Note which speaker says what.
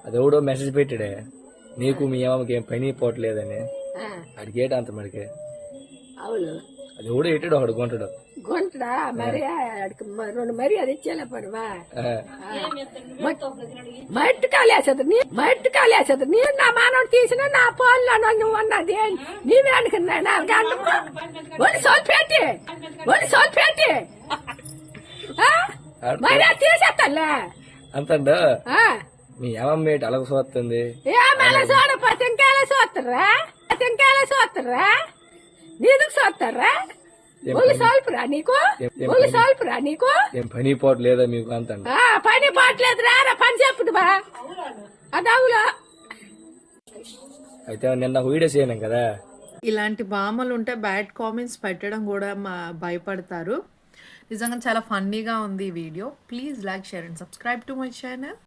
Speaker 1: అదెవడో message పెట్టాడే నీకు మీ అమ్మకి ఏం పని పోవట్లేదని. అడిగేట అంత మడికే
Speaker 2: అవును
Speaker 1: అది ఎవడో ఎట్టాడు ఒకడు కొంటాడు
Speaker 2: గుంటడా మరి ఆడికి రెండు మరి అది ఇచ్చేలే పడవా మట్టి కాలేసదు నేను నా మానవుడు తీసిన నా పోల్లో నువ్వు ఉన్నది నీవే అనుకున్నా ఒళ్ళు సోల్పేటి మరి అది తీసేస్తాలే
Speaker 1: అంతండు మీ అమ్మమ్మ ఏంటి అలగ చూస్తుంది.
Speaker 2: ఏమేలా చూడపోతే ఇంకేలా చూస్తారా నీదుకు చూస్తారా ఒళ్ళు సాల్పురా నీకు
Speaker 1: ఏం పని పోవట్లేదా మీకు అంతండు.
Speaker 2: పని పోవట్లేదు రా పని చెప్పుడు బా అది అవులా
Speaker 1: అయితే నిన్న వీడియో చేయలేం కదా.
Speaker 3: ఇలాంటి బామ్మలు ఉంటే బ్యాడ్ కామెంట్స్ పెట్టడం కూడా భయపడతారు. నిజంగా చాలా ఫన్నీగా ఉంది ఈ video. Please like, share and subscribe to my channel.